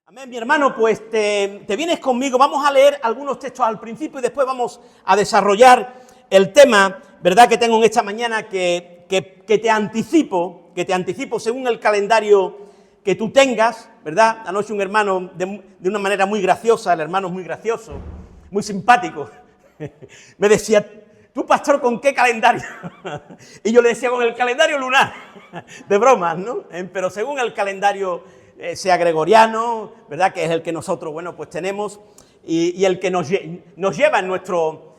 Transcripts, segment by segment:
Amén, mi hermano, pues te vienes conmigo, vamos a leer algunos textos al principio y después vamos a desarrollar el tema, ¿verdad?, que tengo en esta mañana que te anticipo según el calendario que tú tengas, ¿verdad? Anoche un hermano, de una manera muy graciosa, el hermano es muy gracioso, muy simpático, me decía, ¿tú, pastor, con qué calendario? Y yo le decía, con el calendario lunar, de bromas, ¿no? Pero según el calendario sea gregoriano, ¿verdad?, que es el que nosotros, bueno, pues tenemos, y el que nos lleva en nuestro,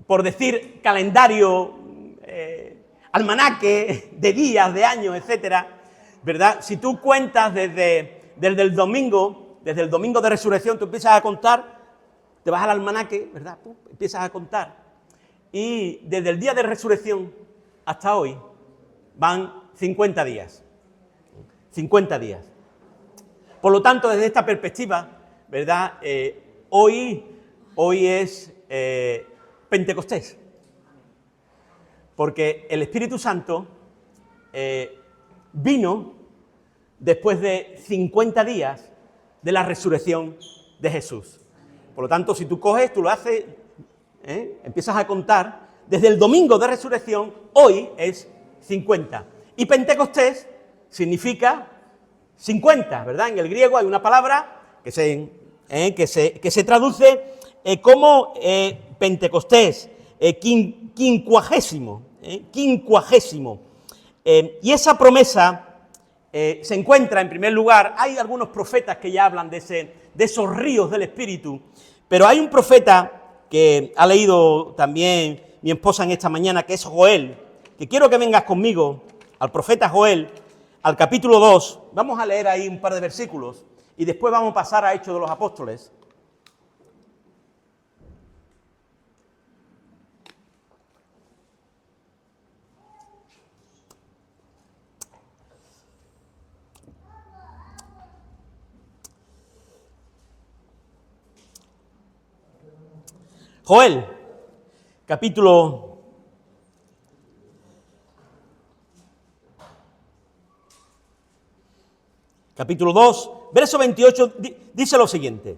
por decir, calendario, almanaque de días, de años, etcétera, ¿verdad? Si tú cuentas desde el domingo de resurrección, tú empiezas a contar, te vas al almanaque, ¿verdad?, empiezas a contar, y desde el día de resurrección hasta hoy van 50 días. 50 días. Por lo tanto, desde esta perspectiva, ¿verdad?, hoy es Pentecostés, porque el Espíritu Santo vino después de 50 días de la resurrección de Jesús. Por lo tanto, si tú coges, tú lo haces, empiezas a contar, desde el domingo de resurrección, hoy es 50. Y Pentecostés significa 50, ¿verdad? En el griego hay una palabra que se traduce como Pentecostés, quincuagésimo. Y esa promesa se encuentra, en primer lugar, hay algunos profetas que ya hablan de esos ríos del Espíritu, pero hay un profeta que ha leído también mi esposa en esta mañana, que es Joel, que quiero que vengas conmigo al profeta Joel, al capítulo 2, vamos a leer ahí un par de versículos y después vamos a pasar a Hechos de los Apóstoles. Joel, capítulo 2, verso 28, dice lo siguiente.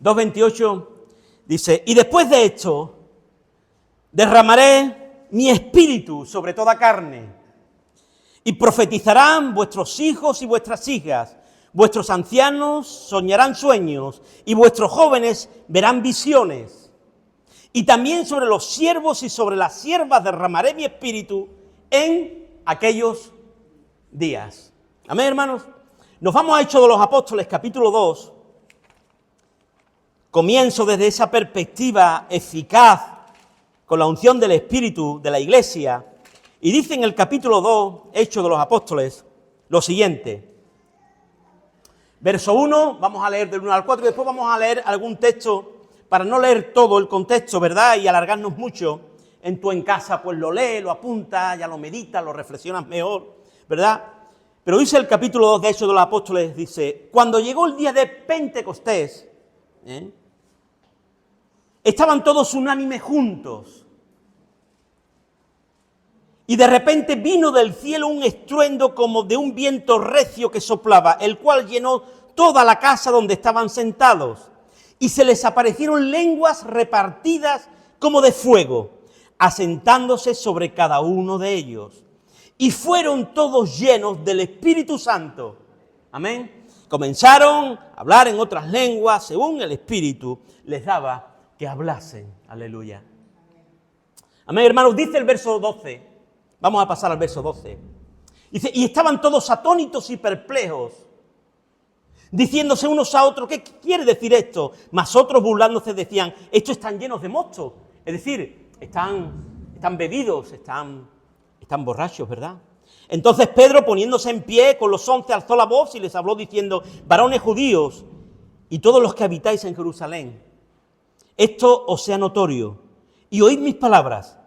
2:28 dice, y después de esto, derramaré mi espíritu sobre toda carne, y profetizarán vuestros hijos y vuestras hijas, vuestros ancianos soñarán sueños, y vuestros jóvenes verán visiones. Y también sobre los siervos y sobre las siervas derramaré mi espíritu en aquellos días. Amén, hermanos. Nos vamos a Hechos de los Apóstoles, capítulo 2. Comienzo desde esa perspectiva eficaz, con la unción del Espíritu de la Iglesia. Y dice en el capítulo 2, Hechos de los Apóstoles, lo siguiente. Verso 1, vamos a leer del 1 al 4, y después vamos a leer algún texto, para no leer todo el contexto, ¿verdad?, y alargarnos mucho. En casa, pues lo lees, lo apuntas, ya lo meditas, lo reflexionas mejor, ¿verdad? Pero dice el capítulo 2 de Hechos de los Apóstoles, dice, cuando llegó el día de Pentecostés, estaban todos unánimes juntos, y de repente vino del cielo un estruendo como de un viento recio que soplaba, el cual llenó toda la casa donde estaban sentados, y se les aparecieron lenguas repartidas como de fuego, asentándose sobre cada uno de ellos. Y fueron todos llenos del Espíritu Santo. Amén. Comenzaron a hablar en otras lenguas, según el Espíritu les daba que hablasen. Aleluya. Amén, hermanos. Dice el verso 12. Vamos a pasar al verso 12. Dice, y estaban todos atónitos y perplejos, diciéndose unos a otros, ¿qué quiere decir esto? Mas otros burlándose decían, estos están llenos de mosto. Es decir, están bebidos, están borrachos, ¿verdad? Entonces Pedro, poniéndose en pie con los 11, alzó la voz y les habló diciendo, varones judíos y todos los que habitáis en Jerusalén, esto os sea notorio y oíd mis palabras,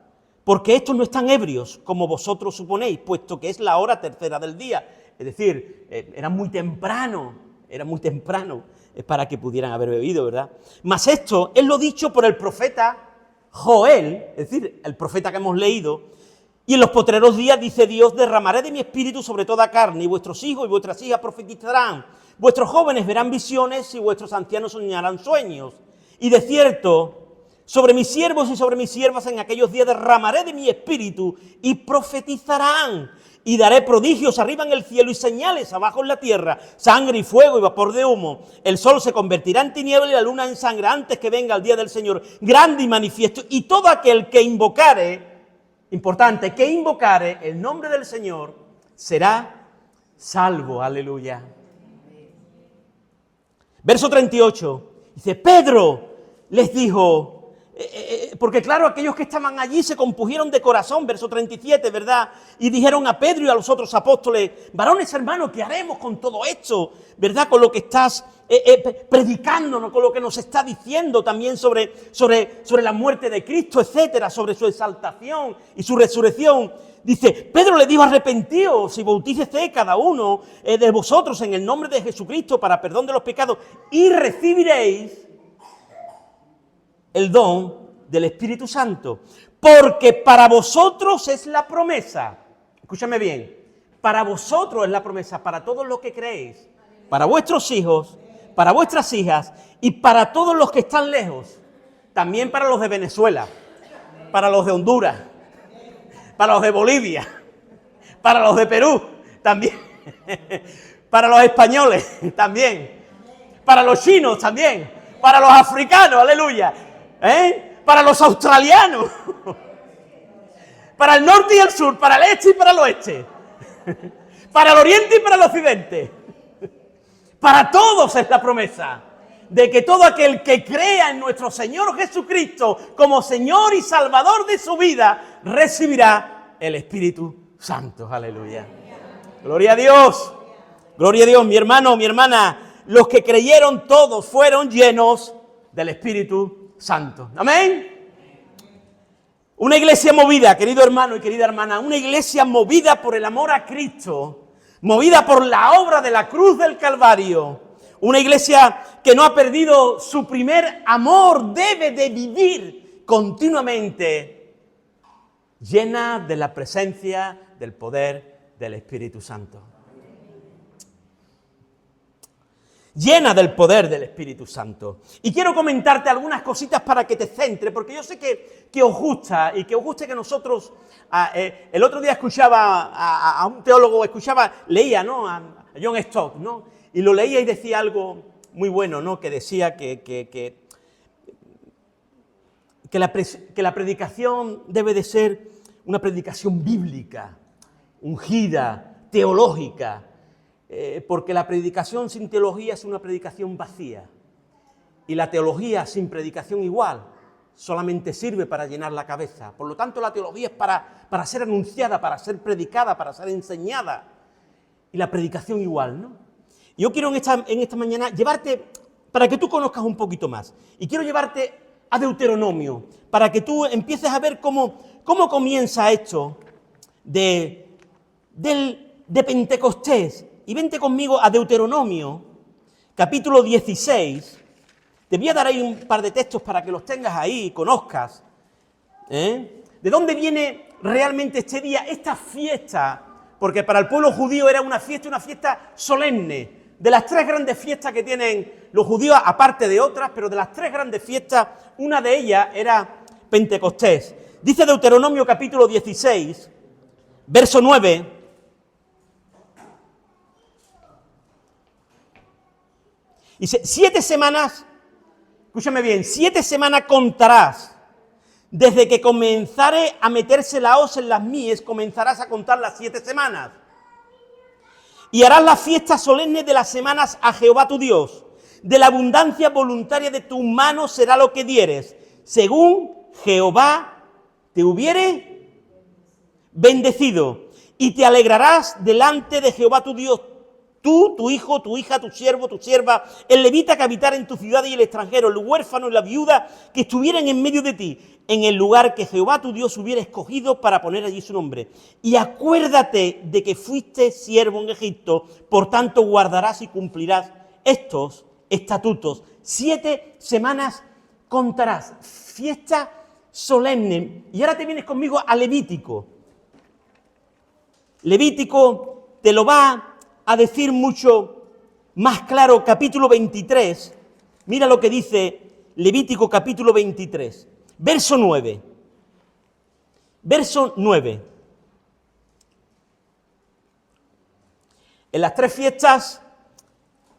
porque estos no están ebrios como vosotros suponéis, puesto que es la hora tercera del día. Es decir, era muy temprano para que pudieran haber bebido, ¿verdad? Mas esto es lo dicho por el profeta Joel, es decir, el profeta que hemos leído. Y en los postreros días, dice Dios, derramaré de mi espíritu sobre toda carne, y vuestros hijos y vuestras hijas profetizarán, Vuestros jóvenes verán visiones y vuestros ancianos soñarán sueños. Y de cierto, sobre mis siervos y sobre mis siervas en aquellos días derramaré de mi espíritu y profetizarán. Y daré prodigios arriba en el cielo y señales abajo en la tierra, sangre y fuego y vapor de humo. El sol se convertirá en tiniebla y la luna en sangre antes que venga el día del Señor, grande y manifiesto. Y todo aquel que invocare, importante, que invocare el nombre del Señor, será salvo. Aleluya. Verso 38, dice, Pedro les dijo, porque claro, aquellos que estaban allí se compusieron de corazón, verso 37, ¿verdad? Y dijeron a Pedro y a los otros apóstoles, varones hermanos, ¿qué haremos con todo esto? ¿Verdad? Con lo que estás predicándonos, con lo que nos está diciendo también sobre la muerte de Cristo, etcétera, sobre su exaltación y su resurrección. Dice, Pedro le dijo, arrepentíos y bautícese cada uno de vosotros en el nombre de Jesucristo para perdón de los pecados y recibiréis el don del Espíritu Santo, porque para vosotros es la promesa. Escúchame bien, para vosotros es la promesa, para todos los que creéis, para vuestros hijos, para vuestras hijas y para todos los que están lejos, también para los de Venezuela, para los de Honduras, para los de Bolivia, para los de Perú, también, para los españoles, también, para los chinos, también, para los africanos, aleluya. Para los australianos, para el norte y el sur, para el este y para el oeste, para el oriente y para el occidente. Para todos es la promesa de que todo aquel que crea en nuestro Señor Jesucristo como Señor y Salvador de su vida, recibirá el Espíritu Santo. Aleluya. Gloria a Dios. Gloria a Dios, mi hermano, mi hermana. Los que creyeron todos fueron llenos del Espíritu Santo. Amén. Una iglesia movida, querido hermano y querida hermana, una iglesia movida por el amor a Cristo, movida por la obra de la cruz del Calvario, una iglesia que no ha perdido su primer amor, debe de vivir continuamente llena de la presencia, del poder del Espíritu Santo. Llena del poder del Espíritu Santo. Y quiero comentarte algunas cositas para que te centre, porque yo sé que os gusta, y que os guste que nosotros... el otro día escuchaba a un teólogo, leía, ¿no? A John Stott, ¿no? Y lo leía y decía algo muy bueno, ¿no? Que decía que la predicación debe de ser una predicación bíblica, ungida, teológica, porque la predicación sin teología es una predicación vacía. Y la teología sin predicación igual solamente sirve para llenar la cabeza. Por lo tanto, la teología es para ser anunciada, para ser predicada, para ser enseñada. Y la predicación igual, ¿no? Yo quiero en esta mañana llevarte, para que tú conozcas un poquito más. Y quiero llevarte a Deuteronomio, para que tú empieces a ver cómo comienza esto de Pentecostés. Y vente conmigo a Deuteronomio, capítulo 16. Te voy a dar ahí un par de textos para que los tengas ahí y conozcas. ¿De dónde viene realmente este día, esta fiesta? Porque para el pueblo judío era una fiesta solemne. De las tres grandes fiestas que tienen los judíos, aparte de otras, pero de las tres grandes fiestas, una de ellas era Pentecostés. Dice Deuteronomio capítulo 16, verso 9... Dice, 7 semanas, escúchame bien, 7 semanas contarás, desde que comenzare a meterse la hoz en las mies, comenzarás a contar las 7 semanas. Y harás la fiesta solemne de las semanas a Jehová tu Dios. De la abundancia voluntaria de tu mano será lo que dieres, según Jehová te hubiere bendecido. Y te alegrarás delante de Jehová tu Dios, tú, tu hijo, tu hija, tu siervo, tu sierva, el levita que habitara en tu ciudad y el extranjero, el huérfano y la viuda que estuvieran en medio de ti, en el lugar que Jehová tu Dios hubiera escogido para poner allí su nombre. Y acuérdate de que fuiste siervo en Egipto, por tanto guardarás y cumplirás estos estatutos. 7 semanas contarás, fiesta solemne. Y ahora te vienes conmigo a Levítico. Levítico te lo va a decir mucho más claro, capítulo 23, mira lo que dice Levítico capítulo 23, verso 9. Verso 9. En las tres fiestas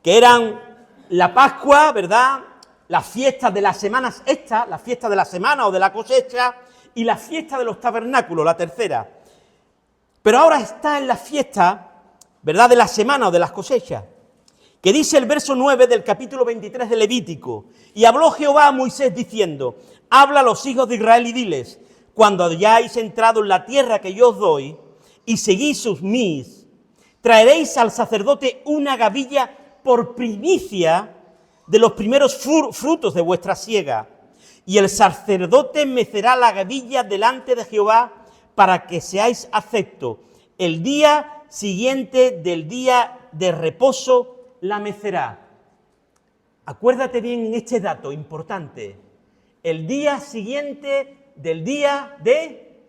que eran la Pascua, ¿verdad?, las fiestas de las semanas estas, la fiesta de la semana o de la cosecha, y la fiesta de los tabernáculos, la tercera. Pero ahora está en la fiesta, ¿verdad?, de la semana o de las cosechas, que dice el verso 9 del capítulo 23 de Levítico: y habló Jehová a Moisés diciendo, habla a los hijos de Israel y diles, cuando hayáis entrado en la tierra que yo os doy, y seguís sus mis, traeréis al sacerdote una gavilla por primicia de los primeros frutos de vuestra siega, y el sacerdote mecerá la gavilla delante de Jehová para que seáis aceptos. El día siguiente del día de reposo la mecerá. Acuérdate bien en este dato importante. El día siguiente del día de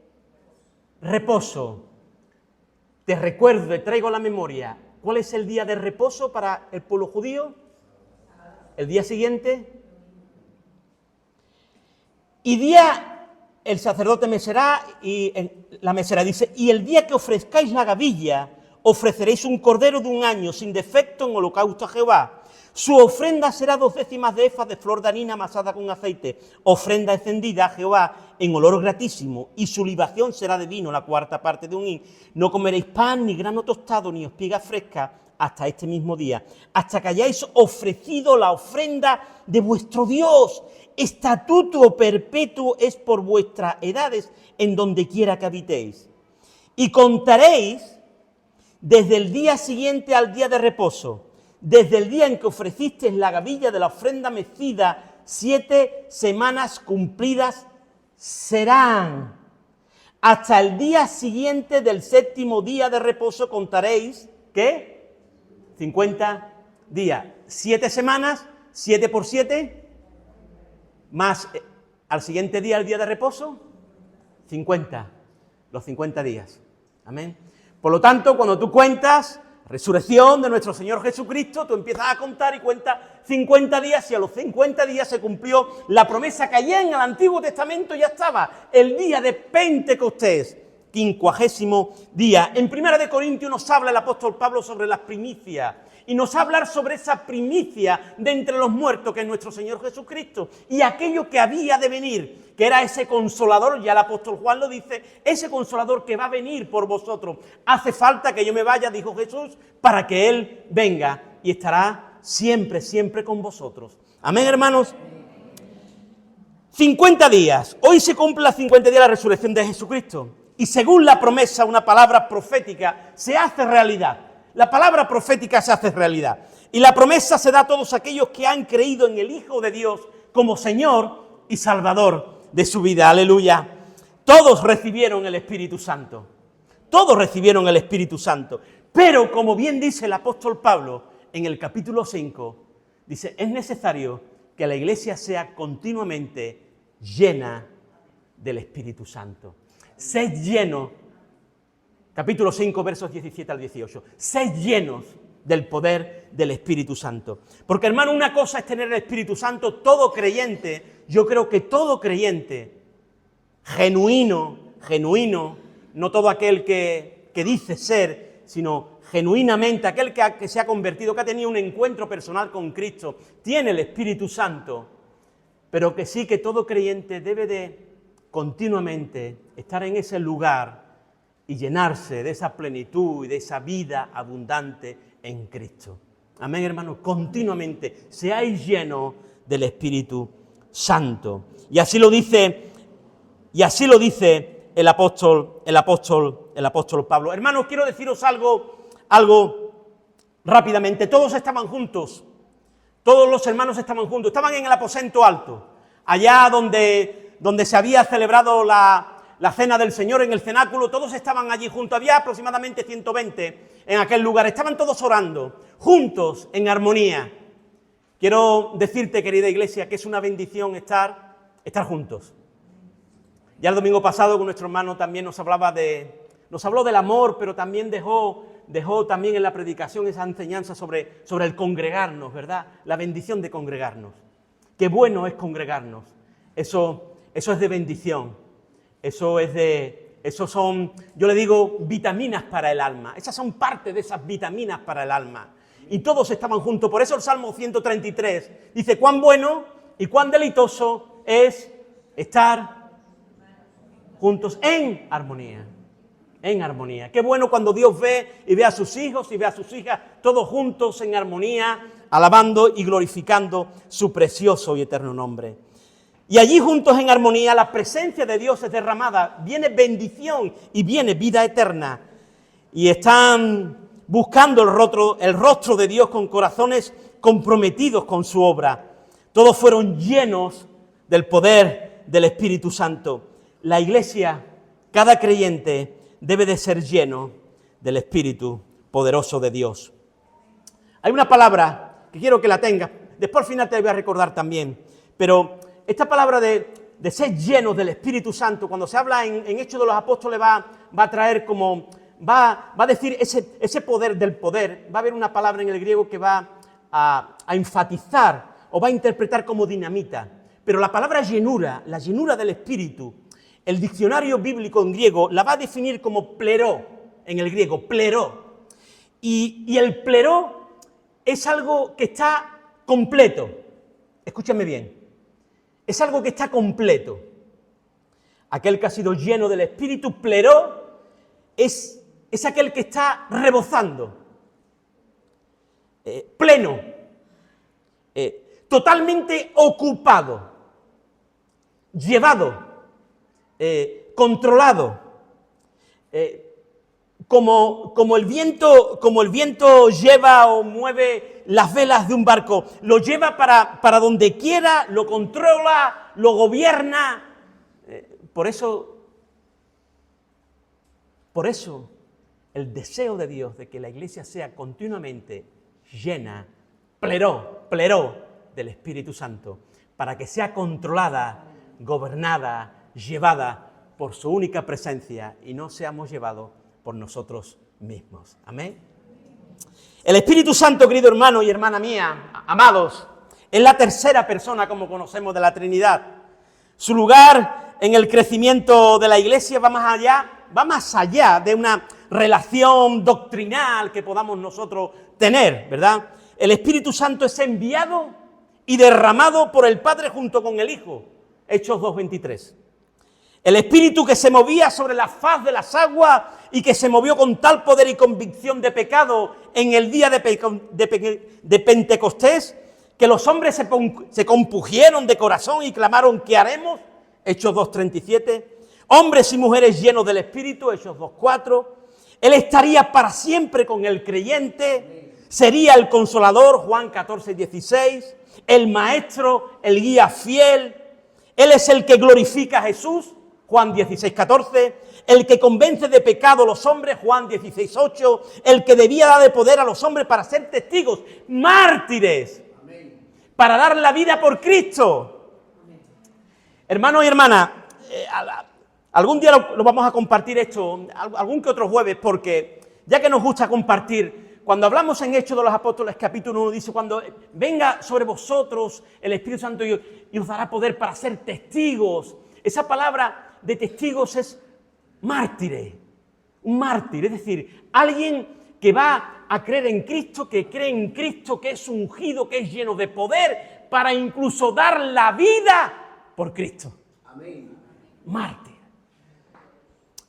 reposo. Te recuerdo, te traigo a la memoria. ¿Cuál es el día de reposo para el pueblo judío? El día siguiente. Y el sacerdote mecerá, y la mesera dice, y el día que ofrezcáis la gavilla, ofreceréis un cordero de un año sin defecto en holocausto a Jehová. Su ofrenda será 2 décimas de efa de flor de harina amasada con aceite, ofrenda encendida a Jehová en olor gratísimo, y su libación será de vino, la 4ª parte de un hin. No comeréis pan, ni grano tostado, ni espiga fresca, hasta este mismo día, hasta que hayáis ofrecido la ofrenda de vuestro Dios. Estatuto perpetuo es por vuestras edades, en donde quiera que habitéis. Y contaréis desde el día siguiente al día de reposo, desde el día en que ofrecisteis la gavilla de la ofrenda mecida, 7 semanas cumplidas serán. Hasta el día siguiente del 7º día de reposo contaréis, ¿qué? 50 días. 7 semanas, 7 por 7, más al siguiente día, el día de reposo, 50. Los 50 días. Amén. Por lo tanto, cuando tú cuentas resurrección de nuestro Señor Jesucristo, tú empiezas a contar y cuentas 50 días, y a los 50 días se cumplió la promesa que allá en el Antiguo Testamento ya estaba, el día de Pentecostés, 50º día. En 1 Corintios nos habla el apóstol Pablo sobre las primicias, y nos va a hablar sobre esa primicia de entre los muertos que es nuestro Señor Jesucristo, y aquello que había de venir, que era ese consolador. Ya el apóstol Juan lo dice, ese consolador que va a venir por vosotros. Hace falta que yo me vaya, dijo Jesús, para que Él venga y estará siempre, siempre con vosotros. Amén, hermanos. 50 días. Hoy se cumple los 50 días de la resurrección de Jesucristo. Y según la promesa, una palabra profética se hace realidad. La palabra profética se hace realidad. Y la promesa se da a todos aquellos que han creído en el Hijo de Dios como Señor y Salvador de su vida. Aleluya. Todos recibieron el Espíritu Santo. Todos recibieron el Espíritu Santo. Pero, como bien dice el apóstol Pablo en el capítulo 5, dice, es necesario que la iglesia sea continuamente llena del Espíritu Santo. Sed llenos, capítulo 5, versos 17 al 18. Sed llenos del poder del Espíritu Santo. Porque, hermano, una cosa es tener el Espíritu Santo. Todo creyente, yo creo que todo creyente, genuino, no todo aquel que dice ser, sino genuinamente aquel que se ha convertido, que ha tenido un encuentro personal con Cristo, tiene el Espíritu Santo, pero que sí que todo creyente debe de continuamente estar en ese lugar y llenarse de esa plenitud y de esa vida abundante en Cristo. Amén, hermanos, continuamente seáis llenos del Espíritu Santo. Y así lo dice el apóstol Pablo. Hermanos, quiero deciros algo rápidamente. Todos estaban juntos. Todos los hermanos estaban juntos. Estaban en el aposento alto, allá donde se había celebrado la cena del Señor, en el cenáculo. Todos estaban allí juntos. Había aproximadamente 120 en aquel lugar. Estaban todos orando, juntos, en armonía. Quiero decirte, querida iglesia, que es una bendición estar juntos. Ya el domingo pasado, con nuestro hermano también nos hablaba de Nos habló del amor, pero también dejó también en la predicación esa enseñanza sobre el congregarnos, ¿verdad? La bendición de congregarnos. Qué bueno es congregarnos. Eso es de bendición. Eso son, yo le digo, vitaminas para el alma. Esas son parte de esas vitaminas para el alma. Y todos estaban juntos. Por eso el Salmo 133 dice, cuán bueno y cuán deleitoso es estar juntos en armonía. En armonía. Qué bueno cuando Dios ve y ve a sus hijos y ve a sus hijas todos juntos en armonía, alabando y glorificando su precioso y eterno nombre. Y allí juntos en armonía la presencia de Dios es derramada, viene bendición y viene vida eterna. Y están buscando el rostro de Dios con corazones comprometidos con su obra. Todos fueron llenos del poder del Espíritu Santo. La Iglesia, cada creyente, debe de ser lleno del Espíritu poderoso de Dios. Hay una palabra que quiero que la tengas, después al final te la voy a recordar también, pero esta palabra de ser llenos del Espíritu Santo, cuando se habla en Hechos de los Apóstoles, va a traer como, va a decir ese poder del poder, va a haber una palabra en el griego que va a enfatizar o va a interpretar como dinamita, pero la palabra llenura, la llenura del Espíritu, el diccionario bíblico en griego la va a definir como pleró, en el griego, pleró. Y el pleró es algo que está completo. Escúchame bien. Es algo que está completo. Aquel que ha sido lleno del Espíritu, pleró, es aquel que está rebosando. Pleno. Totalmente ocupado. Llevado. Controlado, como el viento lleva o mueve las velas de un barco, lo lleva para donde quiera, lo controla, lo gobierna. Por eso el deseo de Dios de que la Iglesia sea continuamente llena, pleró del Espíritu Santo, para que sea controlada, gobernada, llevada por su única presencia y no seamos llevados por nosotros mismos. Amén. El Espíritu Santo, querido hermano y hermana mía, amados, es la tercera persona, como conocemos, de la Trinidad. Su lugar en el crecimiento de la Iglesia va más allá de una relación doctrinal que podamos nosotros tener, ¿verdad? El Espíritu Santo es enviado y derramado por el Padre junto con el Hijo. Hechos 2:23. El Espíritu que se movía sobre la faz de las aguas y que se movió con tal poder y convicción de pecado en el día de Pentecostés, que los hombres se compugieron de corazón y clamaron, ¿qué haremos? Hechos 2:37. Hombres y mujeres llenos del Espíritu, Hechos 2:4. Él estaría para siempre con el creyente, sería el consolador, Juan 14:16, el maestro, el guía fiel. Él es el que glorifica a Jesús, Juan 16:14, el que convence de pecado a los hombres, Juan 16:8, el que debía dar de poder a los hombres para ser testigos, mártires, para dar la vida por Cristo. Hermanos y hermanas, algún día lo vamos a compartir esto, algún que otro jueves, porque ya que nos gusta compartir, cuando hablamos en Hechos de los Apóstoles, capítulo 1, dice, cuando venga sobre vosotros el Espíritu Santo y os dará poder para ser testigos. Esa palabra de testigos es mártire, un mártir, es decir, alguien que va a creer en Cristo, que cree en Cristo, que es ungido, que es lleno de poder, para incluso dar la vida por Cristo. Amén. Mártir.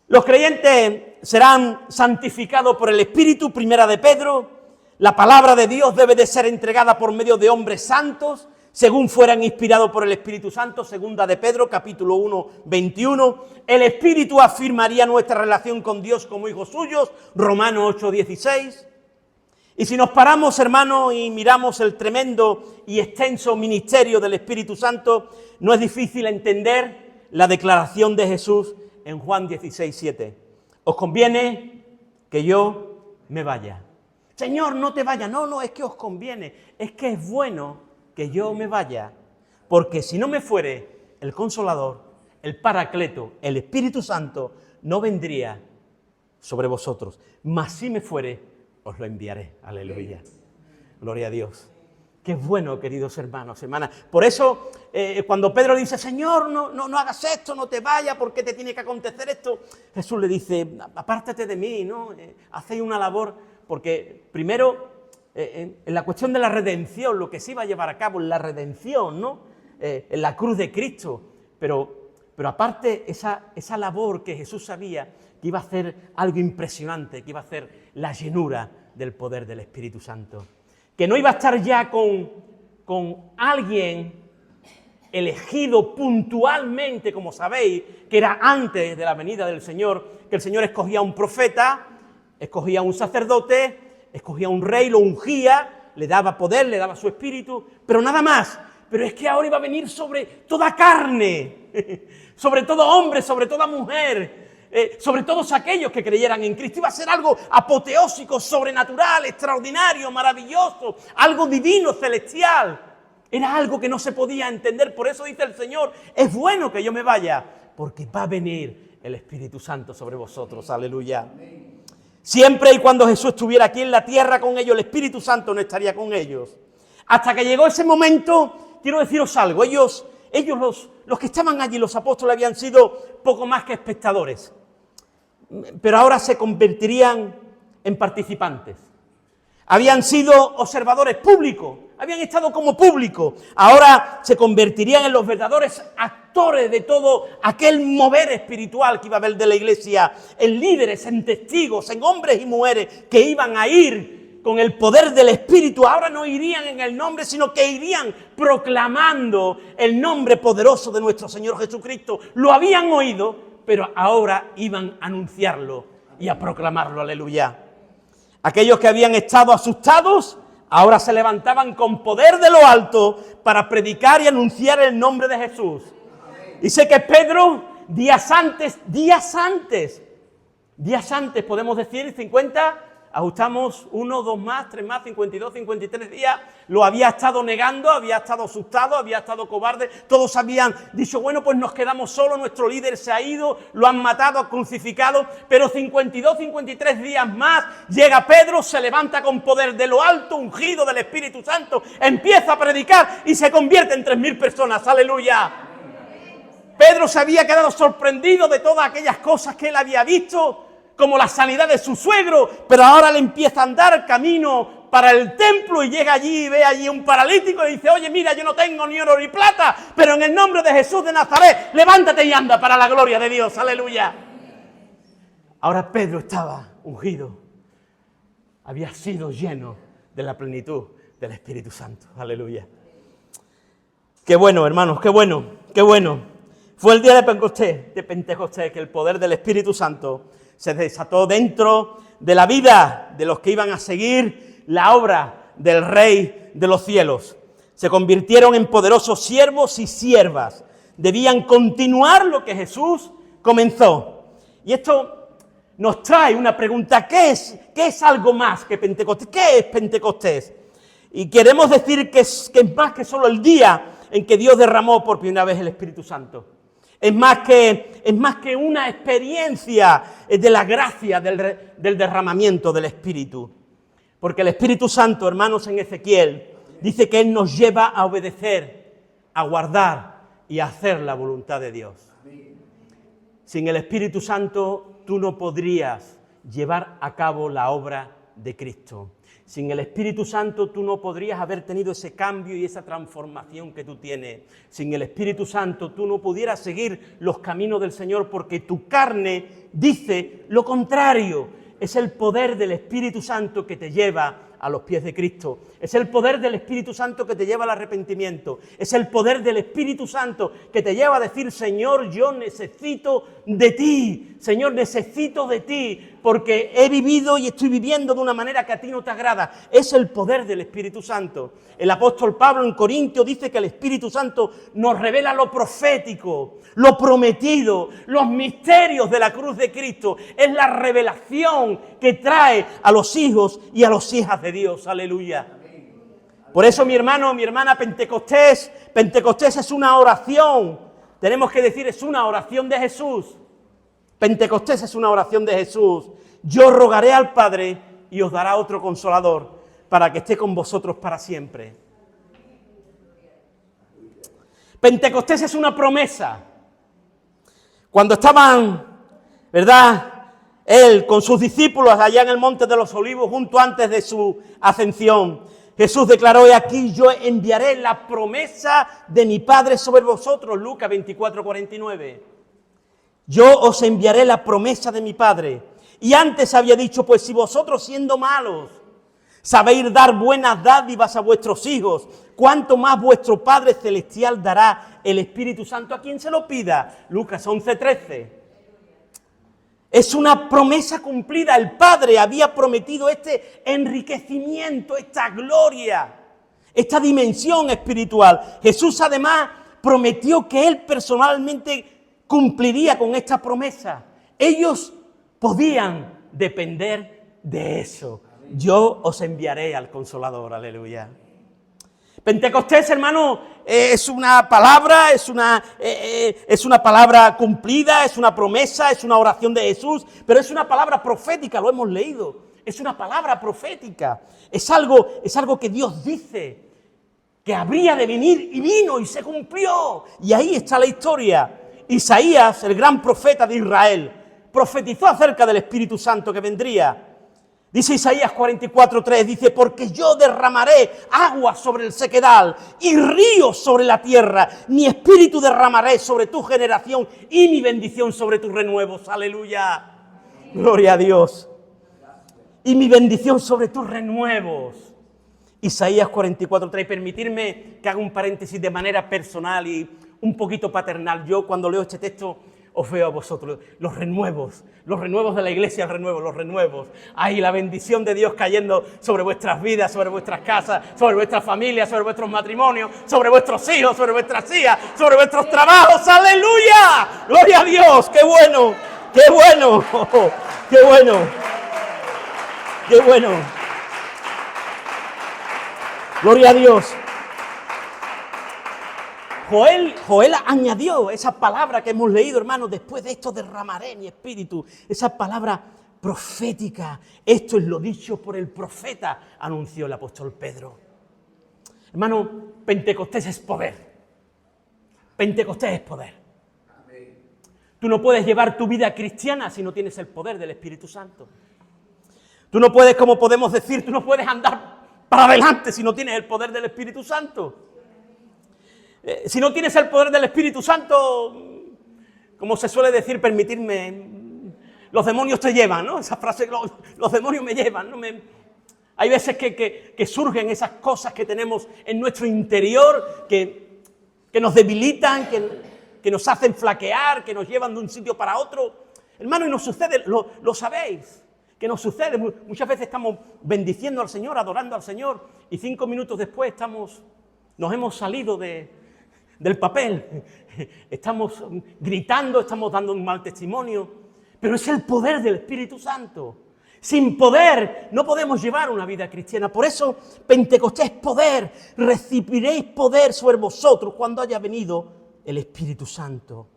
Los creyentes serán santificados por el Espíritu, primera de Pedro. La palabra de Dios debe de ser entregada por medio de hombres santos, según fueran inspirados por el Espíritu Santo, segunda de Pedro, capítulo 1, 21. El Espíritu afirmaría nuestra relación con Dios como hijos suyos, Romanos 8, 16. Y si nos paramos, hermanos, y miramos el tremendo y extenso ministerio del Espíritu Santo, no es difícil entender la declaración de Jesús en Juan 16, 7. Os conviene que yo me vaya. Señor, no te vayas. No, es que os conviene. Es que es bueno que yo me vaya, porque si no me fuere, el Consolador, el Paracleto, el Espíritu Santo, no vendría sobre vosotros. Mas si me fuere, os lo enviaré. Aleluya. Gloria a Dios. Qué bueno, queridos hermanos, hermanas. Por eso, cuando Pedro dice, Señor, no hagas esto, no te vayas, ¿por qué te tiene que acontecer esto? Jesús le dice, apártate de mí, ¿no? Hacéis una labor, porque primero, en la cuestión de la redención, lo que se iba a llevar a cabo en la redención, ¿no? En la cruz de Cristo, pero aparte esa labor que Jesús sabía que iba a hacer algo impresionante, que iba a hacer la llenura del poder del Espíritu Santo. Que no iba a estar ya con alguien elegido puntualmente, como sabéis, que era antes de la venida del Señor, que el Señor escogía a un profeta, escogía a un sacerdote, escogía a un rey, lo ungía, le daba poder, le daba su espíritu, pero nada más. Pero es que ahora iba a venir sobre toda carne, sobre todo hombre, sobre toda mujer, sobre todos aquellos que creyeran en Cristo. Iba a ser algo apoteósico, sobrenatural, extraordinario, maravilloso, algo divino, celestial. Era algo que no se podía entender. Por eso dice el Señor, es bueno que yo me vaya, porque va a venir el Espíritu Santo sobre vosotros. Aleluya. Siempre y cuando Jesús estuviera aquí en la tierra con ellos, el Espíritu Santo no estaría con ellos. Hasta que llegó ese momento, quiero deciros algo, ellos los que estaban allí, los apóstoles, habían sido poco más que espectadores, pero ahora se convertirían en participantes. Habían sido observadores públicos, habían estado como público, ahora se convertirían en los verdaderos actores de todo aquel mover espiritual que iba a haber de la iglesia, en líderes, en testigos, en hombres y mujeres que iban a ir con el poder del Espíritu. Ahora no irían en el nombre, sino que irían proclamando el nombre poderoso de nuestro Señor Jesucristo. Lo habían oído, pero ahora iban a anunciarlo y a proclamarlo. Aleluya. Aquellos que habían estado asustados, ahora se levantaban con poder de lo alto para predicar y anunciar el nombre de Jesús. Dice que Pedro, días antes, podemos decir, 50... ajustamos 1, 2 más, 3 más, 52, 53 días, lo había estado negando, había estado asustado, había estado cobarde, todos habían dicho, bueno, pues nos quedamos solos, nuestro líder se ha ido, lo han matado, crucificado, pero 52, 53 días más, llega Pedro, se levanta con poder de lo alto, ungido del Espíritu Santo, empieza a predicar y se convierte en 3.000 personas, aleluya. Pedro se había quedado sorprendido de todas aquellas cosas que él había visto, como la sanidad de su suegro, pero ahora le empieza a andar camino para el templo y llega allí y ve allí un paralítico y dice, oye, mira, yo no tengo ni oro ni plata, pero en el nombre de Jesús de Nazaret, levántate y anda para la gloria de Dios, aleluya. Ahora Pedro estaba ungido, había sido lleno de la plenitud del Espíritu Santo, aleluya. Qué bueno, hermanos, qué bueno, qué bueno. Fue el día de Pentecostés, que el poder del Espíritu Santo se desató dentro de la vida de los que iban a seguir la obra del Rey de los cielos. Se convirtieron en poderosos siervos y siervas. Debían continuar lo que Jesús comenzó. Y esto nos trae una pregunta, ¿qué es algo más que Pentecostés? ¿Qué es Pentecostés? Y queremos decir que es más que solo el día en que Dios derramó por primera vez el Espíritu Santo. Es más que una experiencia de la gracia del derramamiento del Espíritu. Porque el Espíritu Santo, hermanos, en Ezequiel, dice que Él nos lleva a obedecer, a guardar y a hacer la voluntad de Dios. Sin el Espíritu Santo, tú no podrías llevar a cabo la obra de Cristo. Sin el Espíritu Santo tú no podrías haber tenido ese cambio y esa transformación que tú tienes. Sin el Espíritu Santo tú no pudieras seguir los caminos del Señor porque tu carne dice lo contrario. Es el poder del Espíritu Santo que te lleva a los pies de Cristo. Es el poder del Espíritu Santo que te lleva al arrepentimiento. Es el poder del Espíritu Santo que te lleva a decir, Señor, yo necesito de ti. Señor, necesito de ti porque he vivido y estoy viviendo de una manera que a ti no te agrada. Es el poder del Espíritu Santo. El apóstol Pablo en Corintios dice que el Espíritu Santo nos revela lo profético, lo prometido, los misterios de la cruz de Cristo. Es la revelación que trae a los hijos y a las hijas de Dios. Aleluya. Por eso, mi hermano, mi hermana, Pentecostés es una oración. Tenemos que decir, es una oración de Jesús. Pentecostés es una oración de Jesús. yo rogaré al Padre y os dará otro consolador para que esté con vosotros para siempre. Pentecostés es una promesa. Cuando estaban, ¿verdad?, él con sus discípulos allá en el Monte de los Olivos, junto antes de su ascensión, Jesús declaró: he aquí, yo enviaré la promesa de mi Padre sobre vosotros. Lucas 24:49. Yo os enviaré la promesa de mi Padre. Y antes había dicho: pues si vosotros, siendo malos, sabéis dar buenas dádivas a vuestros hijos, cuánto más vuestro Padre Celestial dará el Espíritu Santo a quien se lo pida. Lucas 11:13. Es una promesa cumplida. El Padre había prometido este enriquecimiento, esta gloria, esta dimensión espiritual. Jesús además prometió que Él personalmente cumpliría con esta promesa. Ellos podían depender de eso. Yo os enviaré al Consolador, aleluya. Pentecostés, hermano, es una palabra, es una palabra cumplida, es una promesa, es una oración de Jesús, pero es una palabra profética, lo hemos leído. Es una palabra profética, es algo que Dios dice que habría de venir y vino y se cumplió. Y ahí está la historia. Isaías, el gran profeta de Israel, profetizó acerca del Espíritu Santo que vendría. Dice Isaías 44:3, dice: porque yo derramaré agua sobre el sequedal y ríos sobre la tierra. Mi espíritu derramaré sobre tu generación y mi bendición sobre tus renuevos. Aleluya. Gloria a Dios. Y mi bendición sobre tus renuevos. Isaías 44:3. Permitirme que haga un paréntesis de manera personal y un poquito paternal. Yo cuando leo este texto os veo a vosotros, los renuevos de la iglesia, los renuevos. Ay, la bendición de Dios cayendo sobre vuestras vidas, sobre vuestras casas, sobre vuestras familias, sobre vuestros matrimonios, sobre vuestros hijos, sobre vuestras hijas, sobre vuestros trabajos. ¡Aleluya! ¡Gloria a Dios! ¡Qué bueno! ¡Qué bueno! ¡Qué bueno! ¡Qué bueno! ¡Gloria a Dios! Joel añadió esa palabra que hemos leído, hermanos: después de esto derramaré mi espíritu. Esa palabra profética. Esto es lo dicho por el profeta, anunció el apóstol Pedro. Hermano, Pentecostés es poder. Pentecostés es poder. Tú no puedes llevar tu vida cristiana si no tienes el poder del Espíritu Santo. Tú no puedes, como podemos decir, tú no puedes andar para adelante si no tienes el poder del Espíritu Santo. Si no tienes el poder del Espíritu Santo, como se suele decir, permitirme, los demonios te llevan, ¿no? Esa frase, los demonios me llevan, ¿no? Hay veces que surgen esas cosas que tenemos en nuestro interior que nos debilitan, que nos hacen flaquear, que nos llevan de un sitio para otro. Hermano, y nos sucede, lo sabéis, que nos sucede. Muchas veces estamos bendiciendo al Señor, adorando al Señor, y 5 minutos después nos hemos salido del papel, estamos gritando, estamos dando un mal testimonio, pero es el poder del Espíritu Santo. Sin poder no podemos llevar una vida cristiana. Por eso Pentecostés es poder. Recibiréis poder sobre vosotros cuando haya venido el Espíritu Santo.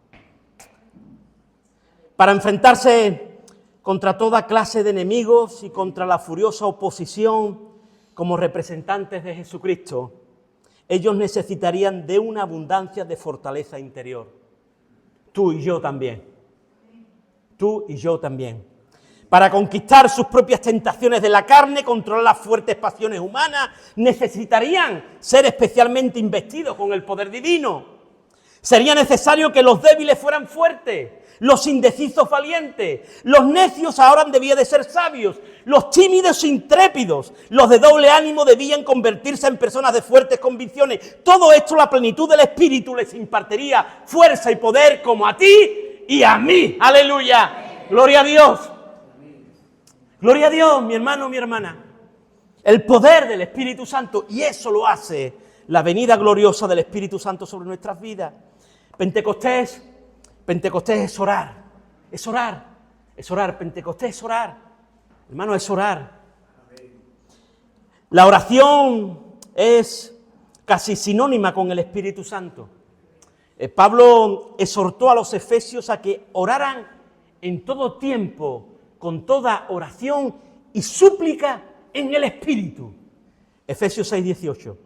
Para enfrentarse contra toda clase de enemigos y contra la furiosa oposición como representantes de Jesucristo, ellos necesitarían de una abundancia de fortaleza interior. Tú y yo también. Tú y yo también. Para conquistar sus propias tentaciones de la carne, controlar las fuertes pasiones humanas, necesitarían ser especialmente investidos con el poder divino. Sería necesario que los débiles fueran fuertes, los indecisos valientes, los necios ahora debían de ser sabios, los tímidos intrépidos, los de doble ánimo debían convertirse en personas de fuertes convicciones. Todo esto, la plenitud del Espíritu les impartiría fuerza y poder como a ti y a mí. ¡Aleluya! ¡Gloria a Dios! ¡Gloria a Dios, mi hermano, mi hermana! El poder del Espíritu Santo, y eso lo hace la venida gloriosa del Espíritu Santo sobre nuestras vidas. Pentecostés es orar, es orar. Pentecostés es orar, hermano, es orar. La oración es casi sinónima con el Espíritu Santo. Pablo exhortó a los efesios a que oraran en todo tiempo con toda oración y súplica en el Espíritu. Efesios 6:18.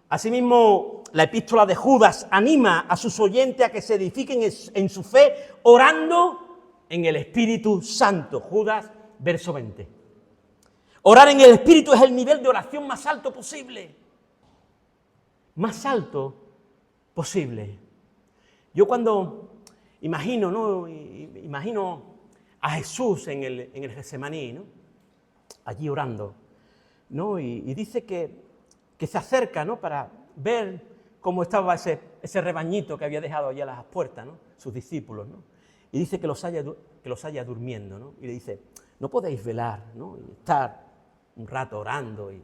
Asimismo, la epístola de Judas anima a sus oyentes a que se edifiquen en su fe orando en el Espíritu Santo. Judas, verso 20. Orar en el Espíritu es el nivel de oración más alto posible. Más alto posible. Yo cuando imagino, ¿no? Imagino a Jesús en el Getsemaní, ¿no? Allí orando, ¿no? Y dice que se acerca, ¿no? Para ver cómo estaba ese rebañito que había dejado allí a las puertas, ¿no? Sus discípulos, ¿no? Y dice que los haya durmiendo, ¿no? Y le dice, no podéis velar, ¿no? Y estar un rato orando. Y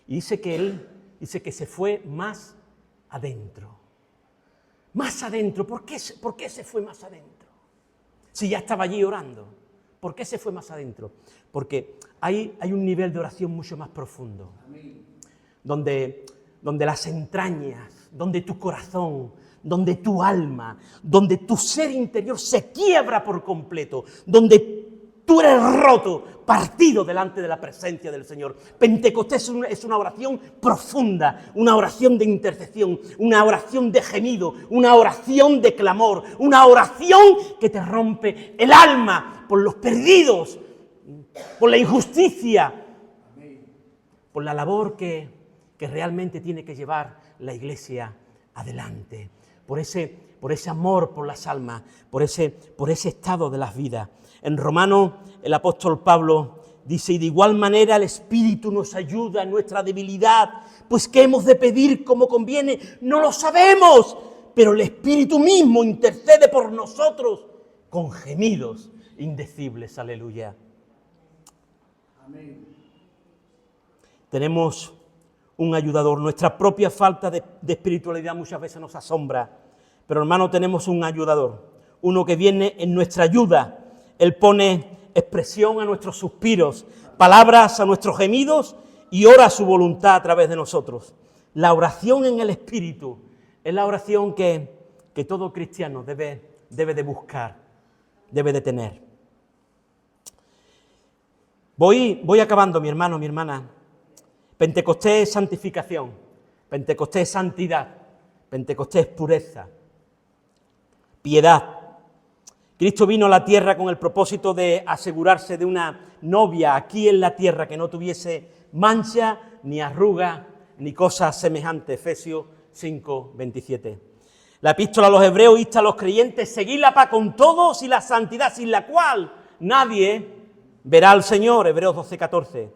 dice que él se fue más adentro. Más adentro. ¿Por qué se fue más adentro? Si ya estaba allí orando. ¿Por qué se fue más adentro? Porque hay un nivel de oración mucho más profundo. Donde las entrañas, donde tu corazón, donde tu alma, donde tu ser interior se quiebra por completo, donde tú eres roto, partido delante de la presencia del Señor. Pentecostés es una oración profunda, una oración de intercesión, una oración de gemido, una oración de clamor, una oración que te rompe el alma por los perdidos, por la injusticia, por la labor que realmente tiene que llevar la Iglesia adelante, por ese amor por las almas, por ese estado de las vidas. En Romanos, el apóstol Pablo dice, y de igual manera el Espíritu nos ayuda en nuestra debilidad, pues ¿qué hemos de pedir como conviene? No lo sabemos, pero el Espíritu mismo intercede por nosotros con gemidos indecibles. Aleluya. Amén. Tenemos un ayudador. Nuestra propia falta de espiritualidad muchas veces nos asombra, pero hermano, tenemos un ayudador, uno que viene en nuestra ayuda. Él pone expresión a nuestros suspiros, palabras a nuestros gemidos y ora su voluntad a través de nosotros. La oración en el Espíritu es la oración que todo cristiano debe de buscar, debe de tener. Voy acabando, mi hermano, mi hermana. Pentecostés es santificación, Pentecostés es santidad, Pentecostés es pureza, piedad. Cristo vino a la tierra con el propósito de asegurarse de una novia aquí en la tierra que no tuviese mancha, ni arruga, ni cosas semejantes. Efesios 5:27. La epístola a los Hebreos insta a los creyentes a seguir la paz con todos y la santidad, sin la cual nadie verá al Señor. Hebreos 12:14.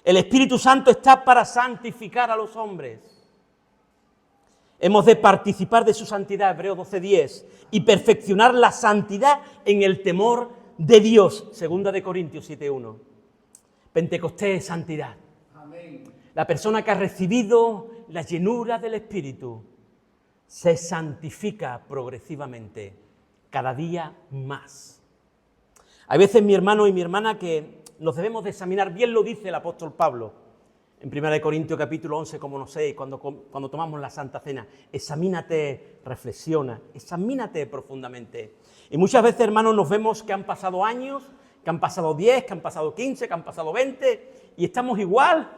El Espíritu Santo está para santificar a los hombres. Hemos de participar de su santidad, Hebreos 12:10, y perfeccionar la santidad en el temor de Dios, 2 de Corintios 7:1. Pentecostés es santidad. Amén. La persona que ha recibido la llenura del Espíritu se santifica progresivamente, cada día más. Hay veces, mi hermano y mi hermana, que nos debemos de examinar, bien lo dice el apóstol Pablo, en 1 Corintios capítulo 11, como no sé, cuando tomamos la Santa Cena. Examínate, reflexiona, examínate profundamente. Y muchas veces, hermanos, nos vemos que han pasado años, que han pasado 10, que han pasado 15, que han pasado 20, y estamos igual,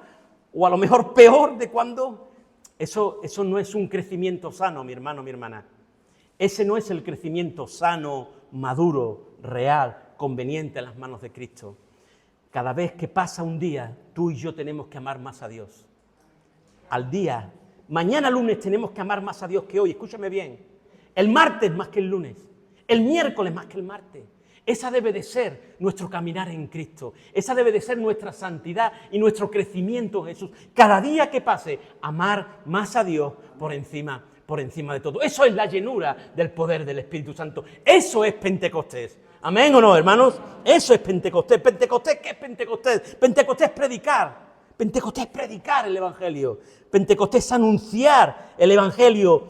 o a lo mejor peor de cuando. Eso no es un crecimiento sano, mi hermano, mi hermana. Ese no es el crecimiento sano, maduro, real, conveniente en las manos de Cristo. Cada vez que pasa un día, tú y yo tenemos que amar más a Dios. Al día, mañana lunes tenemos que amar más a Dios que hoy, escúchame bien. El martes más que el lunes, el miércoles más que el martes. Esa debe de ser nuestro caminar en Cristo. Esa debe de ser nuestra santidad y nuestro crecimiento en Jesús. Cada día que pase, amar más a Dios por encima de todo. Eso es la llenura del poder del Espíritu Santo. Eso es Pentecostés. ¿Amén o no, hermanos? Eso es Pentecostés. ¿Pentecostés qué es Pentecostés? Pentecostés es predicar. Pentecostés es predicar el Evangelio. Pentecostés es anunciar el Evangelio.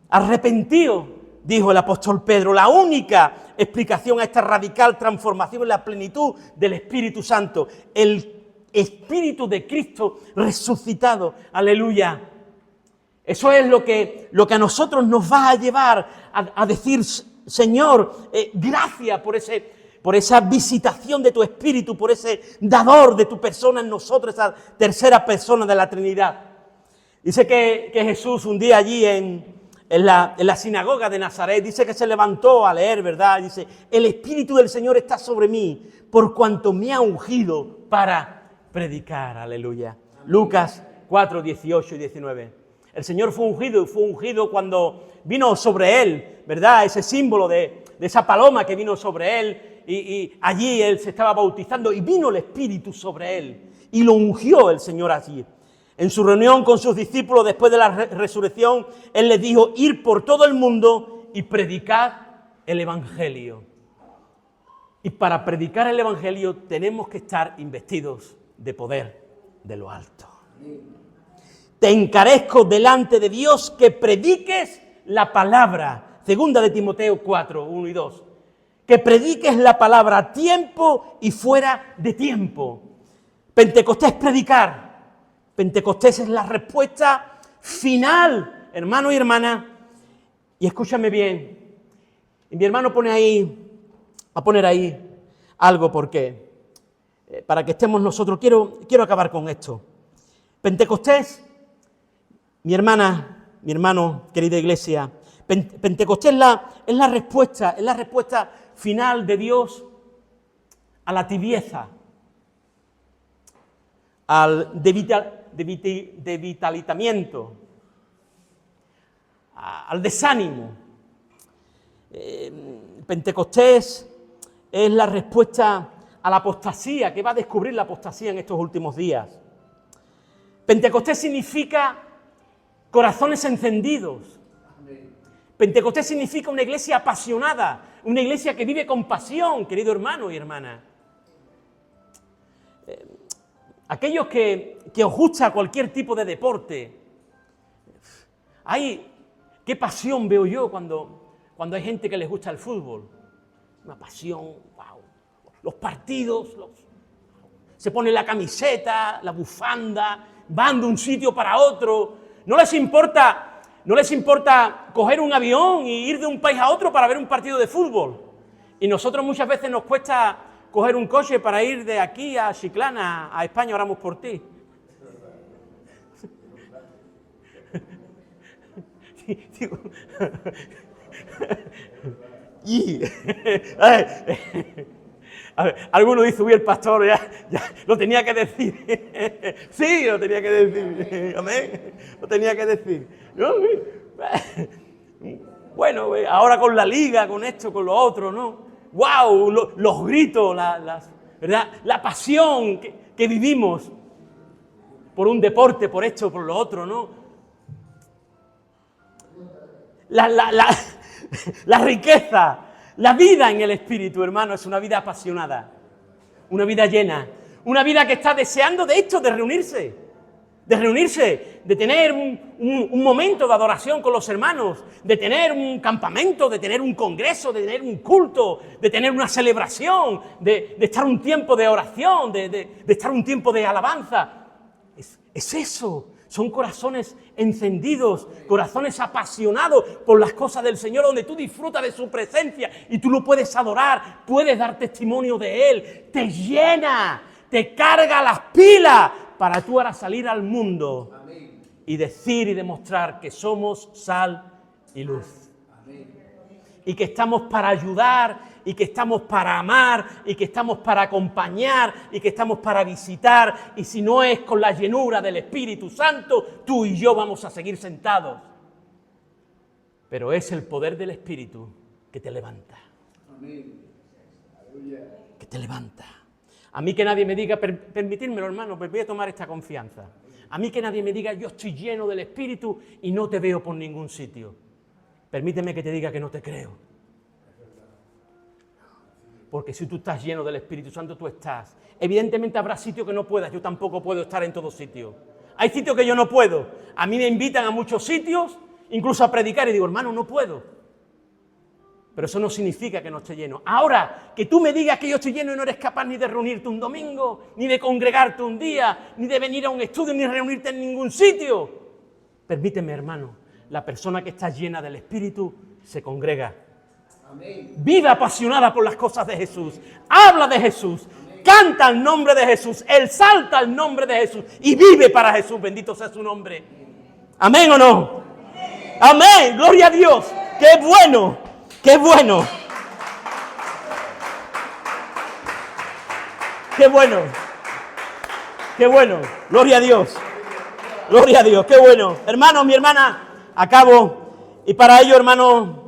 Arrepentido, dijo el apóstol Pedro. La única explicación a esta radical transformación es la plenitud del Espíritu Santo. El Espíritu de Cristo resucitado. Aleluya. Eso es lo que a nosotros nos va a llevar a decir: Señor, gracias por ese por esa visitación de tu Espíritu, por ese dador de tu persona en nosotros, esa tercera persona de la Trinidad. Dice que Jesús un día allí en la sinagoga de Nazaret, dice que se levantó a leer, ¿verdad? Dice, el Espíritu del Señor está sobre mí, por cuanto me ha ungido para predicar. Aleluya. Lucas 4, 18 y 19. El Señor fue ungido cuando vino sobre él, ¿verdad? Ese símbolo de esa paloma que vino sobre él, y allí él se estaba bautizando y vino el Espíritu sobre él y lo ungió el Señor allí. En su reunión con sus discípulos después de la resurrección, él les dijo, ir por todo el mundo y predicar el Evangelio. Y para predicar el Evangelio tenemos que estar investidos de poder de lo alto. Te encarezco delante de Dios que prediques la palabra. Segunda de Timoteo 4, 1 y 2. Que prediques la palabra a tiempo y fuera de tiempo. Pentecostés es predicar. Pentecostés es la respuesta final, hermano y hermana. Y escúchame bien. Y mi hermano va a poner ahí algo porque para que estemos nosotros, quiero acabar con esto. Pentecostés, mi hermana, mi hermano, querida iglesia, Pentecostés es la respuesta final de Dios a la tibieza, al debilitamiento, al desánimo. Pentecostés es la respuesta a la apostasía, que va a descubrir la apostasía en estos últimos días. Pentecostés significa corazones encendidos. Pentecostés significa una iglesia apasionada, una iglesia que vive con pasión, querido hermano y hermana. Aquellos que os gusta cualquier tipo de deporte, qué pasión veo yo cuando hay gente que les gusta el fútbol. Una pasión, wow. Los partidos, se pone la camiseta, la bufanda, van de un sitio para otro. No les importa coger un avión y ir de un país a otro para ver un partido de fútbol. Y nosotros muchas veces nos cuesta coger un coche para ir de aquí a Chiclana, a España, oramos por ti. A ver, alguno dice, uy, el pastor ya lo tenía que decir. Sí, lo tenía que decir. Amén. Lo tenía que decir. Bueno, ahora con la liga, con esto, con lo otro, ¿no? ¡Wow! Los gritos, ¿verdad? La pasión que vivimos por un deporte, por esto, por lo otro, ¿no? La riqueza, la vida en el Espíritu, hermano, es una vida apasionada, una vida llena, una vida que está deseando de esto, de reunirse, de tener un momento de adoración con los hermanos, de tener un campamento, de tener un congreso, de tener un culto, de tener una celebración, de estar un tiempo de oración, de estar un tiempo de alabanza. Es eso. Son corazones encendidos, corazones apasionados por las cosas del Señor, donde tú disfrutas de su presencia y tú lo puedes adorar, puedes dar testimonio de Él, te llena, te carga las pilas para tú ahora salir al mundo y decir y demostrar que somos sal y luz. Y que estamos para ayudar, y que estamos para amar, y que estamos para acompañar, y que estamos para visitar, y si no es con la llenura del Espíritu Santo, tú y yo vamos a seguir sentados. Pero es el poder del Espíritu que te levanta. Que te levanta. A mí que nadie me diga, permitírmelo, hermano, pues voy a tomar esta confianza. A mí que nadie me diga, yo estoy lleno del Espíritu y no te veo por ningún sitio. Permíteme que te diga que no te creo. Porque si tú estás lleno del Espíritu Santo, tú estás. Evidentemente habrá sitios que no puedas, yo tampoco puedo estar en todos sitios. Hay sitios que yo no puedo. A mí me invitan a muchos sitios, incluso a predicar, y digo, hermano, no puedo. Pero eso no significa que no esté lleno. Ahora, que tú me digas que yo estoy lleno y no eres capaz ni de reunirte un domingo, ni de congregarte un día, ni de venir a un estudio, ni de reunirte en ningún sitio. Permíteme, hermano, la persona que está llena del Espíritu se congrega. Vive apasionada por las cosas de Jesús. Habla de Jesús. Canta el nombre de Jesús. Exalta el nombre de Jesús. Y vive para Jesús. Bendito sea su nombre. ¿Amén o no? Amén. Gloria a Dios. ¡Qué bueno! ¡Qué bueno! ¡Qué bueno! ¡Qué bueno! ¡Gloria a Dios! ¡Gloria a Dios! ¡Qué bueno! Hermanos, mi hermana, acabo. Y para ello, hermanos,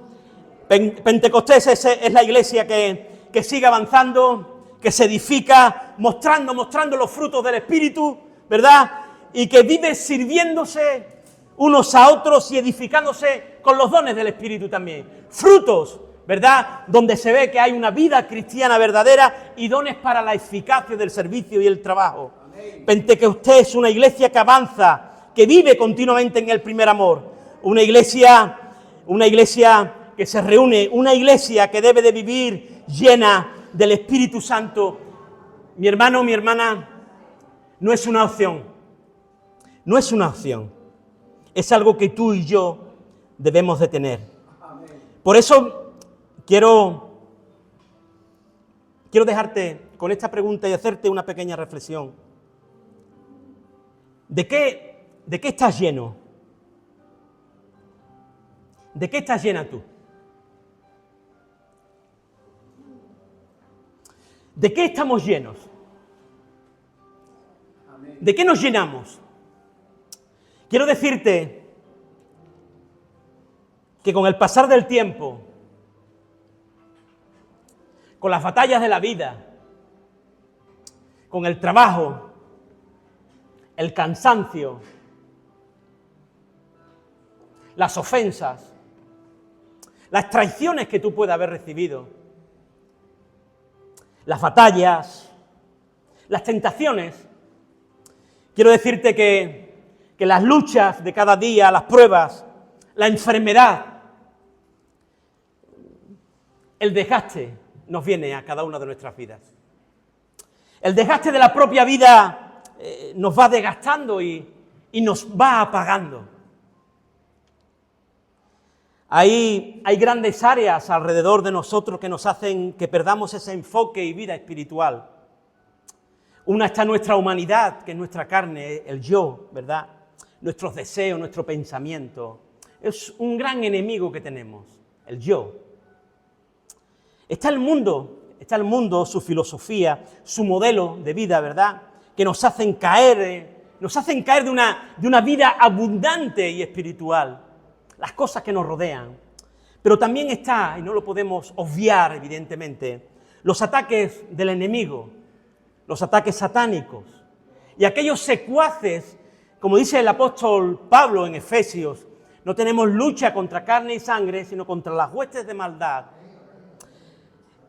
Pentecostés es la iglesia que sigue avanzando, que se edifica, mostrando los frutos del Espíritu, ¿verdad? Y que vive sirviéndose unos a otros y edificándose con los dones del Espíritu también. Frutos, ¿verdad? Donde se ve que hay una vida cristiana verdadera y dones para la eficacia del servicio y el trabajo. Pentecostés es una iglesia que avanza, que vive continuamente en el primer amor. Una iglesia que se reúne, una iglesia que debe de vivir llena del Espíritu Santo. Mi hermano, mi hermana, no es una opción. No es una opción. Es algo que tú y yo debemos de tener. Por eso quiero dejarte con esta pregunta y hacerte una pequeña reflexión. ¿De qué estás lleno? ¿De qué estás llena tú? ¿De qué estamos llenos? ¿De qué nos llenamos? Quiero decirte que con el pasar del tiempo, con las batallas de la vida, con el trabajo, el cansancio, las ofensas, las traiciones que tú puedas haber recibido, las batallas, las tentaciones, quiero decirte que las luchas de cada día, las pruebas, la enfermedad, el desgaste nos viene a cada una de nuestras vidas. El desgaste de la propia vida nos va desgastando y nos va apagando. Hay grandes áreas alrededor de nosotros que nos hacen que perdamos ese enfoque y vida espiritual. Una está nuestra humanidad, que es nuestra carne, el yo, ¿verdad? Nuestros deseos, nuestro pensamiento. Es un gran enemigo que tenemos, el yo. Está el mundo, su filosofía, su modelo de vida, ¿verdad? Que nos hacen caer de una vida abundante y espiritual. Las cosas que nos rodean. Pero también está, y no lo podemos obviar evidentemente, los ataques del enemigo, los ataques satánicos y aquellos secuaces, como dice el apóstol Pablo en Efesios, no tenemos lucha contra carne y sangre, sino contra las huestes de maldad.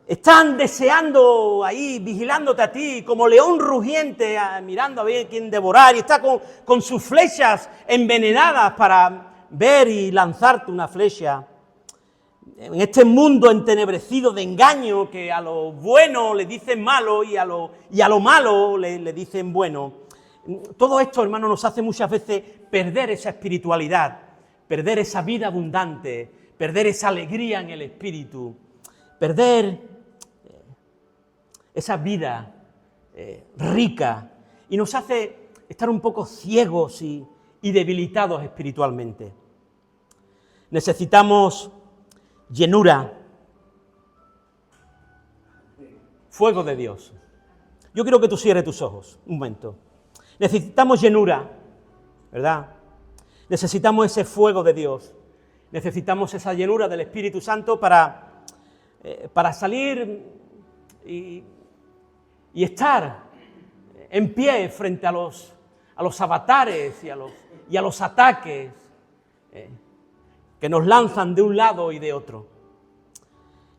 Están deseando ahí, vigilándote a ti, como león rugiente, mirando a ver quién devorar, y está con sus flechas envenenadas para ver y lanzarte una flecha. En este mundo entenebrecido de engaño, que a lo bueno le dicen malo y a lo malo le dicen bueno. Todo esto, hermano, nos hace muchas veces perder esa espiritualidad, perder esa vida abundante, perder esa alegría en el espíritu, perder esa vida rica, y nos hace estar un poco ciegos y debilitados espiritualmente. Necesitamos llenura, fuego de Dios. Yo quiero que tú cierres tus ojos un momento. Necesitamos llenura, ¿verdad? Necesitamos ese fuego de Dios. Necesitamos esa llenura del Espíritu Santo para salir y estar en pie frente a los avatares y a los ataques que nos lanzan de un lado y de otro.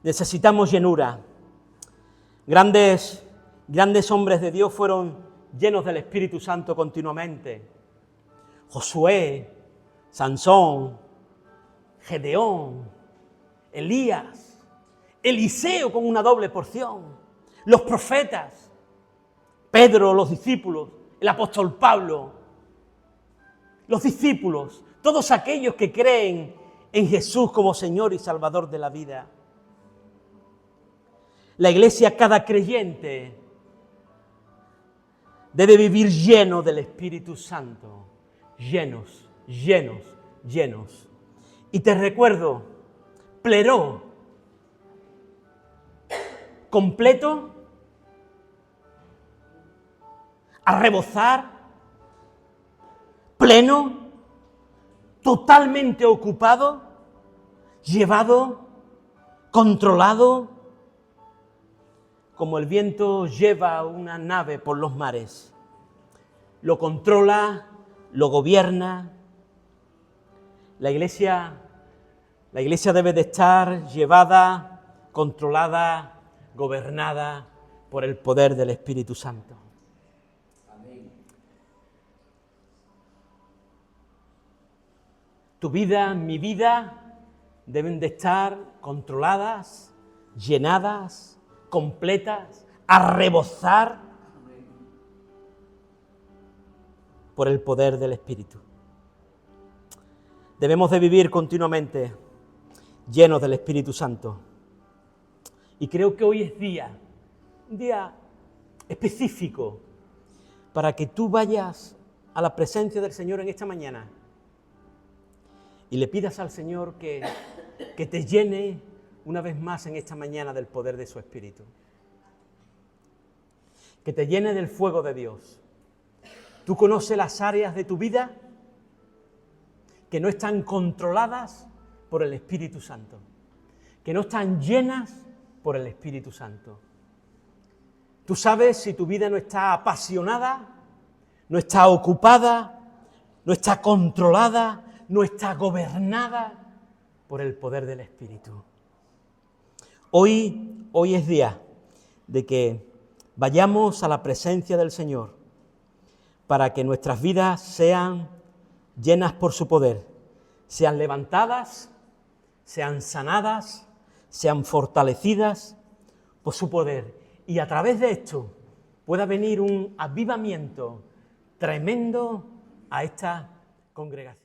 Necesitamos llenura. Grandes hombres de Dios fueron llenos del Espíritu Santo continuamente. Josué, Sansón, Gedeón, Elías, Eliseo con una doble porción, los profetas, Pedro, los discípulos, el apóstol Pablo, los discípulos, todos aquellos que creen en Jesús como Señor y Salvador de la vida. La iglesia, cada creyente, debe vivir lleno del Espíritu Santo. Llenos, llenos, llenos. Y te recuerdo, pleró, completo, a rebosar, pleno, totalmente ocupado, llevado, controlado, como el viento lleva una nave por los mares. Lo controla, lo gobierna. La iglesia debe de estar llevada, controlada, gobernada por el poder del Espíritu Santo. Amén. Tu vida, mi vida, deben de estar controladas, llenadas, completas, a rebosar por el poder del Espíritu. Debemos de vivir continuamente llenos del Espíritu Santo. Y creo que hoy es un día específico para que tú vayas a la presencia del Señor en esta mañana y le pidas al Señor que te llene una vez más en esta mañana del poder de su Espíritu. Que te llene del fuego de Dios. ¿Tú conoces las áreas de tu vida que no están controladas por el Espíritu Santo? Que no están llenas por el Espíritu Santo. Tú sabes si tu vida no está apasionada, no está ocupada, no está controlada, no está gobernada por el poder del Espíritu. Hoy es día de que vayamos a la presencia del Señor para que nuestras vidas sean llenas por su poder, sean levantadas, sean sanadas, sean fortalecidas por su poder. Y a través de esto pueda venir un avivamiento tremendo a esta congregación.